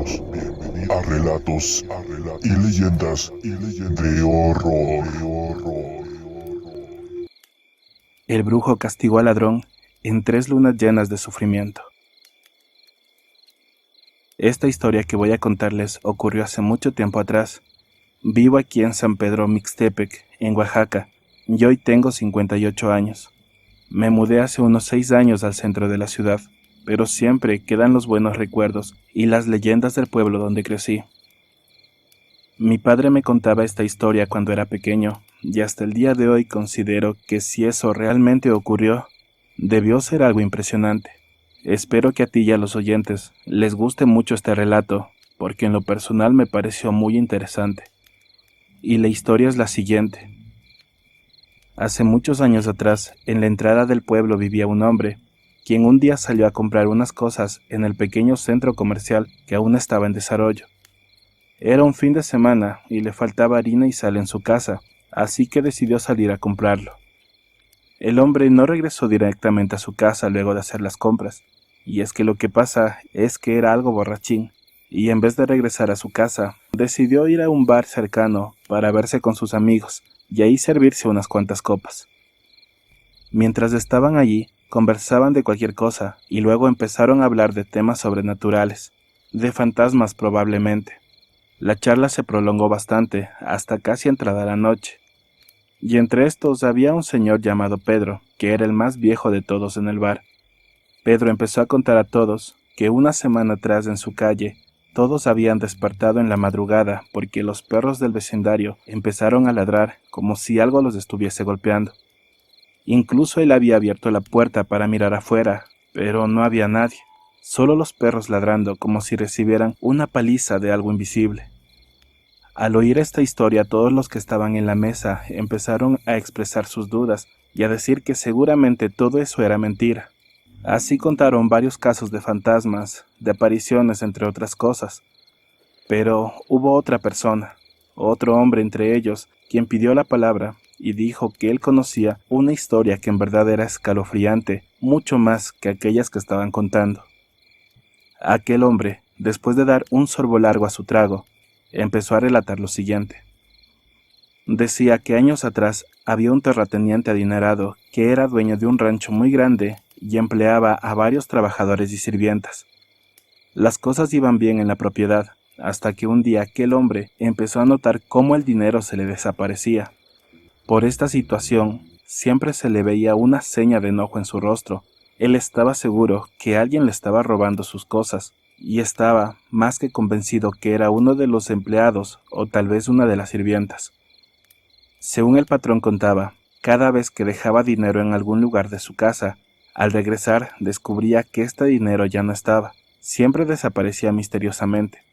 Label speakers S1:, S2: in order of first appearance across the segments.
S1: bienvenidos a relatos y leyendas de horror.
S2: El brujo castigó al ladrón en 3 lunas llenas de sufrimiento. Esta historia que voy a contarles ocurrió hace mucho tiempo atrás. Vivo aquí en San Pedro Mixtepec, en Oaxaca, y hoy tengo 58 años. Me mudé hace unos 6 años al centro de la ciudad, pero siempre quedan los buenos recuerdos y las leyendas del pueblo donde crecí. Mi padre me contaba esta historia cuando era pequeño, y hasta el día de hoy considero que si eso realmente ocurrió, debió ser algo impresionante. Espero que a ti y a los oyentes les guste mucho este relato, porque en lo personal me pareció muy interesante. Y la historia es la siguiente. Hace muchos años atrás, en la entrada del pueblo vivía un hombre, quien un día salió a comprar unas cosas en el pequeño centro comercial que aún estaba en desarrollo. Era un fin de semana y le faltaba harina y sal en su casa, así que decidió salir a comprarlo. El hombre no regresó directamente a su casa luego de hacer las compras, y es que lo que pasa es que era algo borrachín, y en vez de regresar a su casa, decidió ir a un bar cercano para verse con sus amigos y ahí servirse unas cuantas copas. Mientras estaban allí, conversaban de cualquier cosa y luego empezaron a hablar de temas sobrenaturales, de fantasmas probablemente. La charla se prolongó bastante, hasta casi entrada la noche. Y entre estos había un señor llamado Pedro, que era el más viejo de todos en el bar. Pedro empezó a contar a todos que una semana atrás en su calle, todos habían despertado en la madrugada porque los perros del vecindario empezaron a ladrar como si algo los estuviese golpeando. Incluso él había abierto la puerta para mirar afuera, pero no había nadie, solo los perros ladrando como si recibieran una paliza de algo invisible. Al oír esta historia, todos los que estaban en la mesa empezaron a expresar sus dudas y a decir que seguramente todo eso era mentira. Así contaron varios casos de fantasmas, de apariciones, entre otras cosas. Pero hubo otra persona, otro hombre entre ellos, quien pidió la palabra y dijo que él conocía una historia que en verdad era escalofriante, mucho más que aquellas que estaban contando. Aquel hombre, después de dar un sorbo largo a su trago, empezó a relatar lo siguiente. Decía que años atrás había un terrateniente adinerado que era dueño de un rancho muy grande y empleaba a varios trabajadores y sirvientas. Las cosas iban bien en la propiedad, hasta que un día aquel hombre empezó a notar cómo el dinero se le desaparecía. Por esta situación, siempre se le veía una seña de enojo en su rostro. Él estaba seguro que alguien le estaba robando sus cosas, y estaba más que convencido que era uno de los empleados o tal vez una de las sirvientas. Según el patrón contaba, cada vez que dejaba dinero en algún lugar de su casa, al regresar descubría que este dinero ya no estaba, siempre desaparecía misteriosamente.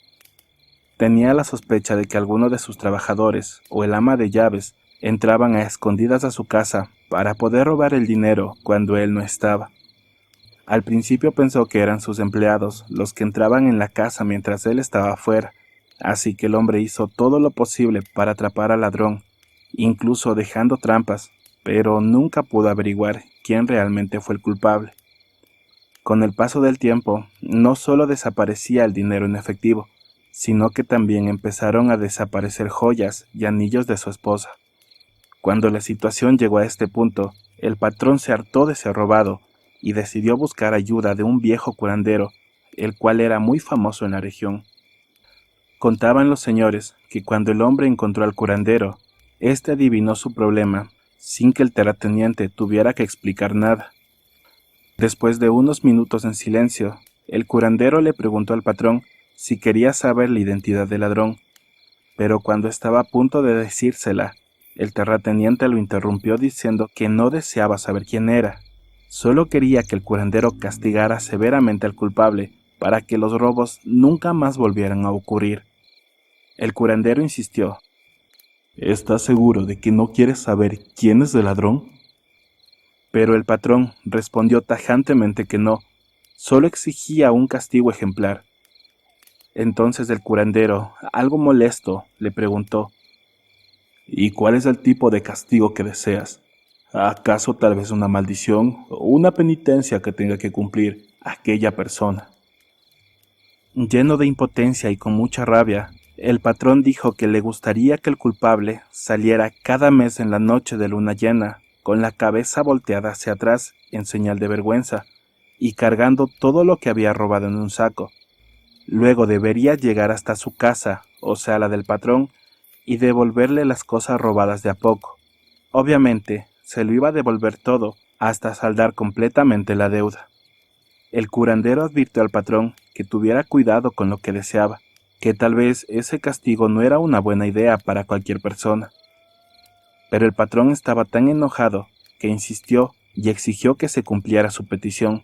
S2: Tenía la sospecha de que alguno de sus trabajadores o el ama de llaves entraban a escondidas a su casa para poder robar el dinero cuando él no estaba. Al principio pensó que eran sus empleados los que entraban en la casa mientras él estaba afuera, así que el hombre hizo todo lo posible para atrapar al ladrón, incluso dejando trampas, pero nunca pudo averiguar quién realmente fue el culpable. Con el paso del tiempo, no solo desaparecía el dinero en efectivo, sino que también empezaron a desaparecer joyas y anillos de su esposa. Cuando la situación llegó a este punto, el patrón se hartó de ser robado y decidió buscar ayuda de un viejo curandero, el cual era muy famoso en la región. Contaban los señores que cuando el hombre encontró al curandero, éste adivinó su problema sin que el terrateniente tuviera que explicar nada. Después de unos minutos en silencio, el curandero le preguntó al patrón si quería saber la identidad del ladrón, pero cuando estaba a punto de decírsela, el terrateniente lo interrumpió diciendo que no deseaba saber quién era. Solo quería que el curandero castigara severamente al culpable para que los robos nunca más volvieran a ocurrir. El curandero insistió. ¿Estás seguro de que no quieres saber quién es el ladrón? Pero el patrón respondió tajantemente que no, solo exigía un castigo ejemplar. Entonces el curandero, algo molesto, le preguntó, ¿y cuál es el tipo de castigo que deseas? ¿Acaso tal vez una maldición o una penitencia que tenga que cumplir aquella persona? Lleno de impotencia y con mucha rabia, el patrón dijo que le gustaría que el culpable saliera cada mes en la noche de luna llena, con la cabeza volteada hacia atrás en señal de vergüenza, y cargando todo lo que había robado en un saco. Luego debería llegar hasta su casa, o sea la del patrón, y devolverle las cosas robadas de a poco. Obviamente, se lo iba a devolver todo hasta saldar completamente la deuda. El curandero advirtió al patrón que tuviera cuidado con lo que deseaba, que tal vez ese castigo no era una buena idea para cualquier persona. Pero el patrón estaba tan enojado que insistió y exigió que se cumpliera su petición.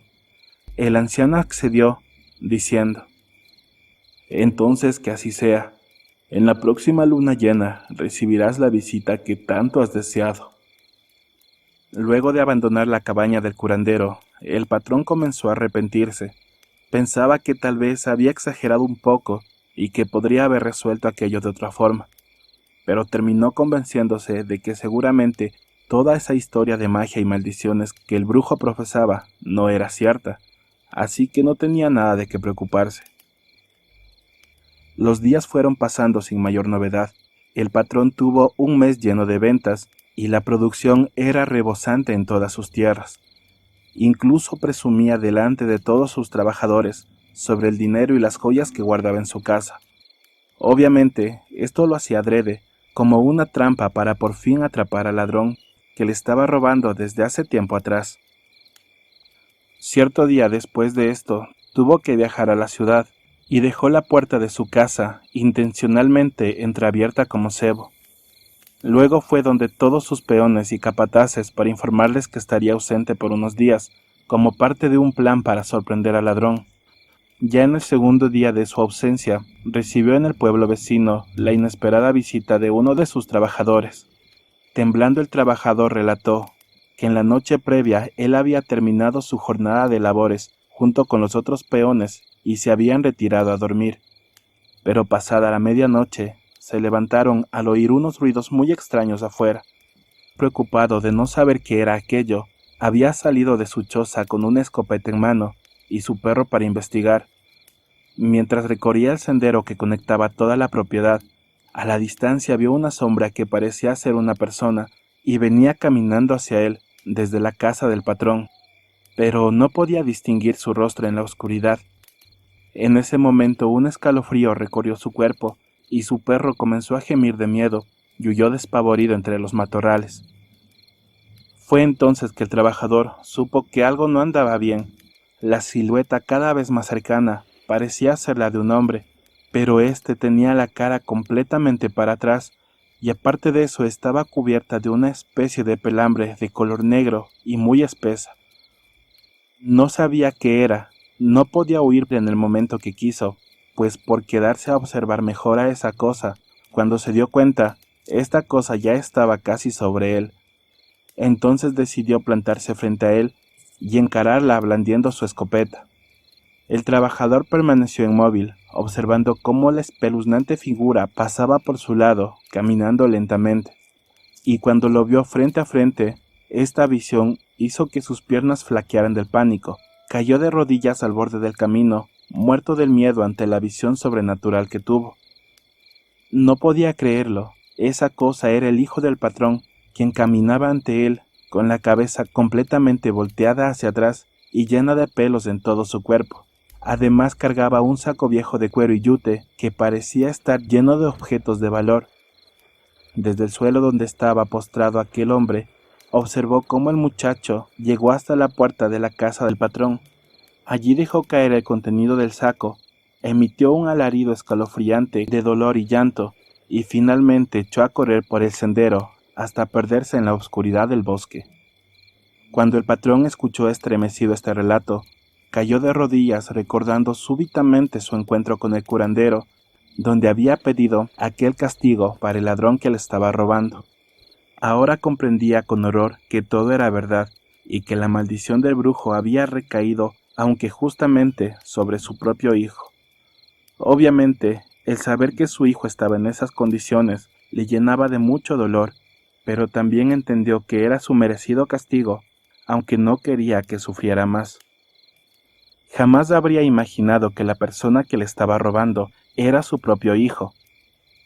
S2: El anciano accedió, diciendo: «Entonces que así sea. En la próxima luna llena recibirás la visita que tanto has deseado». Luego de abandonar la cabaña del curandero, el patrón comenzó a arrepentirse. Pensaba que tal vez había exagerado un poco y que podría haber resuelto aquello de otra forma, pero terminó convenciéndose de que seguramente toda esa historia de magia y maldiciones que el brujo profesaba no era cierta, así que no tenía nada de qué preocuparse. Los días fueron pasando sin mayor novedad. El patrón tuvo un mes lleno de ventas y la producción era rebosante en todas sus tierras. Incluso presumía delante de todos sus trabajadores sobre el dinero y las joyas que guardaba en su casa. Obviamente, esto lo hacía adrede, como una trampa para por fin atrapar al ladrón que le estaba robando desde hace tiempo atrás. Cierto día después de esto, tuvo que viajar a la ciudad y dejó la puerta de su casa intencionalmente entreabierta como cebo. Luego fue donde todos sus peones y capataces para informarles que estaría ausente por unos días, como parte de un plan para sorprender al ladrón. Ya en el segundo día de su ausencia, recibió en el pueblo vecino la inesperada visita de uno de sus trabajadores. Temblando el trabajador relató que en la noche previa él había terminado su jornada de labores junto con los otros peones y se habían retirado a dormir. Pero pasada la medianoche, se levantaron al oír unos ruidos muy extraños afuera. Preocupado de no saber qué era aquello, había salido de su choza con una escopeta en mano y su perro para investigar. Mientras recorría el sendero que conectaba toda la propiedad, a la distancia vio una sombra que parecía ser una persona y venía caminando hacia él desde la casa del patrón, pero no podía distinguir su rostro en la oscuridad. En ese momento un escalofrío recorrió su cuerpo y su perro comenzó a gemir de miedo y huyó despavorido entre los matorrales. Fue entonces que el trabajador supo que algo no andaba bien. La silueta cada vez más cercana parecía ser la de un hombre, pero éste tenía la cara completamente para atrás y aparte de eso estaba cubierta de una especie de pelambre de color negro y muy espesa. No sabía qué era, no podía huir en el momento que quiso, pues por quedarse a observar mejor a esa cosa, cuando se dio cuenta, esta cosa ya estaba casi sobre él. Entonces decidió plantarse frente a él y encararla blandiendo su escopeta. El trabajador permaneció inmóvil, observando cómo la espeluznante figura pasaba por su lado, caminando lentamente, y cuando lo vio frente a frente, esta visión hizo que sus piernas flaquearan del pánico. Cayó de rodillas al borde del camino, muerto del miedo ante la visión sobrenatural que tuvo. No podía creerlo, esa cosa era el hijo del patrón, quien caminaba ante él, con la cabeza completamente volteada hacia atrás y llena de pelos en todo su cuerpo. Además cargaba un saco viejo de cuero y yute que parecía estar lleno de objetos de valor. Desde el suelo donde estaba postrado aquel hombre, observó cómo el muchacho llegó hasta la puerta de la casa del patrón. Allí dejó caer el contenido del saco, emitió un alarido escalofriante de dolor y llanto, y finalmente echó a correr por el sendero hasta perderse en la oscuridad del bosque. Cuando el patrón escuchó estremecido este relato, cayó de rodillas recordando súbitamente su encuentro con el curandero, donde había pedido aquel castigo para el ladrón que le estaba robando. Ahora comprendía con horror que todo era verdad y que la maldición del brujo había recaído, aunque justamente, sobre su propio hijo. Obviamente, el saber que su hijo estaba en esas condiciones le llenaba de mucho dolor, pero también entendió que era su merecido castigo, aunque no quería que sufriera más. Jamás habría imaginado que la persona que le estaba robando era su propio hijo.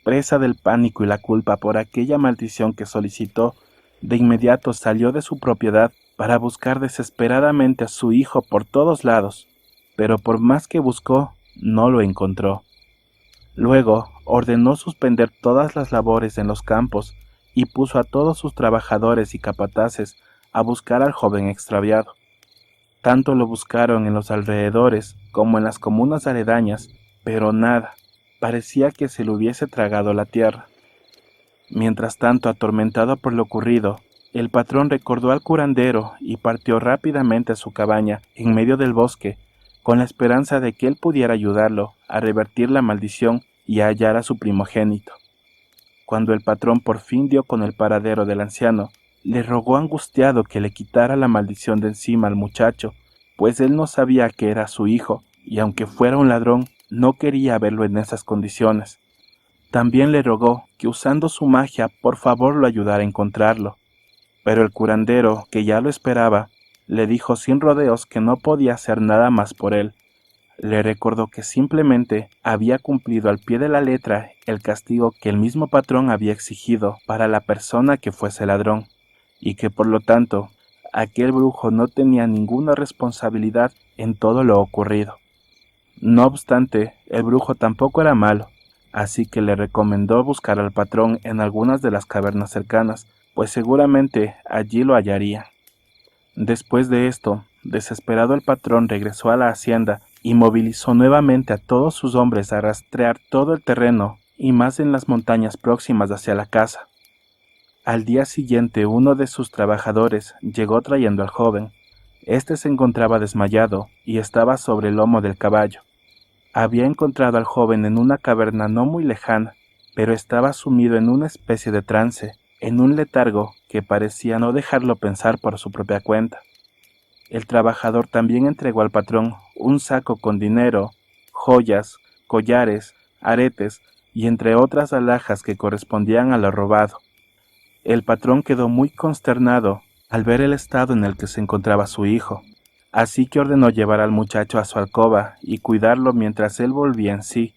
S2: Presa del pánico y la culpa por aquella maldición que solicitó, de inmediato salió de su propiedad para buscar desesperadamente a su hijo por todos lados, pero por más que buscó, no lo encontró. Luego ordenó suspender todas las labores en los campos y puso a todos sus trabajadores y capataces a buscar al joven extraviado. Tanto lo buscaron en los alrededores como en las comunas aledañas, pero nada, parecía que se le hubiese tragado la tierra. Mientras tanto, atormentado por lo ocurrido, el patrón recordó al curandero y partió rápidamente a su cabaña en medio del bosque, con la esperanza de que él pudiera ayudarlo a revertir la maldición y a hallar a su primogénito. Cuando el patrón por fin dio con el paradero del anciano, le rogó angustiado que le quitara la maldición de encima al muchacho, pues él no sabía que era su hijo, y aunque fuera un ladrón, no quería verlo en esas condiciones. También le rogó que usando su magia por favor lo ayudara a encontrarlo. Pero el curandero, que ya lo esperaba, le dijo sin rodeos que no podía hacer nada más por él. Le recordó que simplemente había cumplido al pie de la letra el castigo que el mismo patrón había exigido para la persona que fuese ladrón, y que por lo tanto aquel brujo no tenía ninguna responsabilidad en todo lo ocurrido. No obstante, el brujo tampoco era malo, así que le recomendó buscar al patrón en algunas de las cavernas cercanas, pues seguramente allí lo hallaría. Después de esto, desesperado el patrón regresó a la hacienda y movilizó nuevamente a todos sus hombres a rastrear todo el terreno y más en las montañas próximas hacia la casa. Al día siguiente uno de sus trabajadores llegó trayendo al joven. Este se encontraba desmayado y estaba sobre el lomo del caballo. Había encontrado al joven en una caverna no muy lejana, pero estaba sumido en una especie de trance, en un letargo que parecía no dejarlo pensar por su propia cuenta. El trabajador también entregó al patrón un saco con dinero, joyas, collares, aretes y entre otras alhajas que correspondían a lo robado. El patrón quedó muy consternado al ver el estado en el que se encontraba su hijo, así que ordenó llevar al muchacho a su alcoba y cuidarlo mientras él volvía en sí.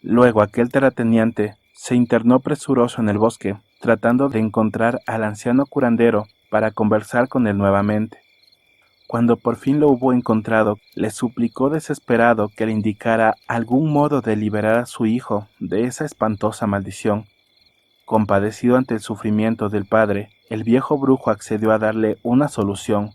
S2: Luego aquel terrateniente se internó presuroso en el bosque, tratando de encontrar al anciano curandero para conversar con él nuevamente. Cuando por fin lo hubo encontrado, le suplicó desesperado que le indicara algún modo de liberar a su hijo de esa espantosa maldición. Compadecido ante el sufrimiento del padre, el viejo brujo accedió a darle una solución.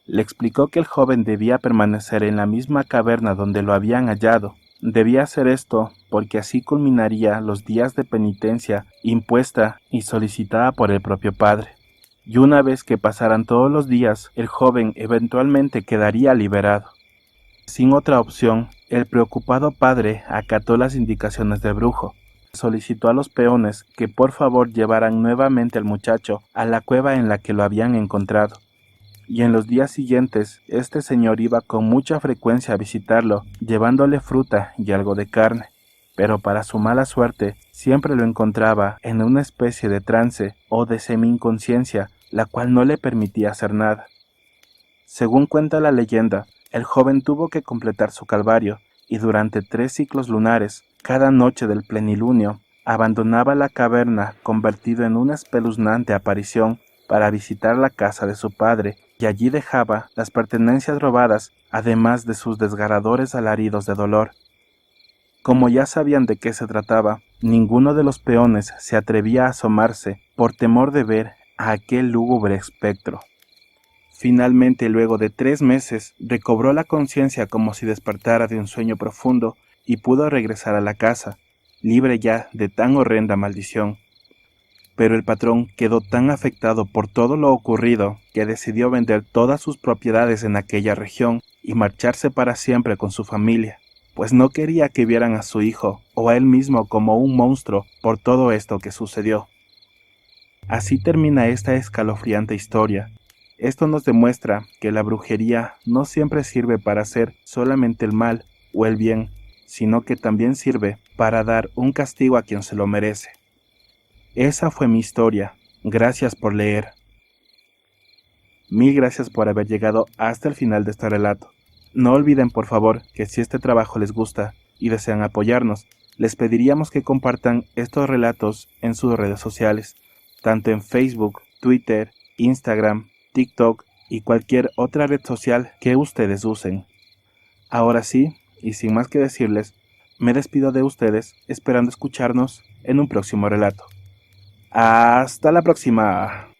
S2: Le explicó que el joven debía permanecer en la misma caverna donde lo habían hallado. Debía hacer esto porque así culminaría los días de penitencia impuesta y solicitada por el propio padre. Y una vez que pasaran todos los días, el joven eventualmente quedaría liberado. Sin otra opción, el preocupado padre acató las indicaciones del brujo. Solicitó a los peones que por favor llevaran nuevamente al muchacho a la cueva en la que lo habían encontrado. Y en los días siguientes, este señor iba con mucha frecuencia a visitarlo, llevándole fruta y algo de carne. Pero para su mala suerte, siempre lo encontraba en una especie de trance o de semi-inconsciencia, la cual no le permitía hacer nada. Según cuenta la leyenda, el joven tuvo que completar su calvario, y durante 3 ciclos lunares, cada noche del plenilunio, abandonaba la caverna convertido en una espeluznante aparición para visitar la casa de su padre, y allí dejaba las pertenencias robadas, además de sus desgarradores alaridos de dolor. Como ya sabían de qué se trataba, ninguno de los peones se atrevía a asomarse por temor de ver a aquel lúgubre espectro. Finalmente, luego de 3 meses, recobró la conciencia como si despertara de un sueño profundo y pudo regresar a la casa, libre ya de tan horrenda maldición. Pero el patrón quedó tan afectado por todo lo ocurrido que decidió vender todas sus propiedades en aquella región y marcharse para siempre con su familia, pues no quería que vieran a su hijo o a él mismo como un monstruo por todo esto que sucedió. Así termina esta escalofriante historia. Esto nos demuestra que la brujería no siempre sirve para hacer solamente el mal o el bien, sino que también sirve para dar un castigo a quien se lo merece. Esa fue mi historia. Gracias por leer. Mil gracias por haber llegado hasta el final de este relato. No olviden, por favor, que si este trabajo les gusta y desean apoyarnos, les pediríamos que compartan estos relatos en sus redes sociales, tanto en Facebook, Twitter, Instagram, TikTok y cualquier otra red social que ustedes usen. Ahora sí, y sin más que decirles, me despido de ustedes esperando escucharnos en un próximo relato. ¡Hasta la próxima!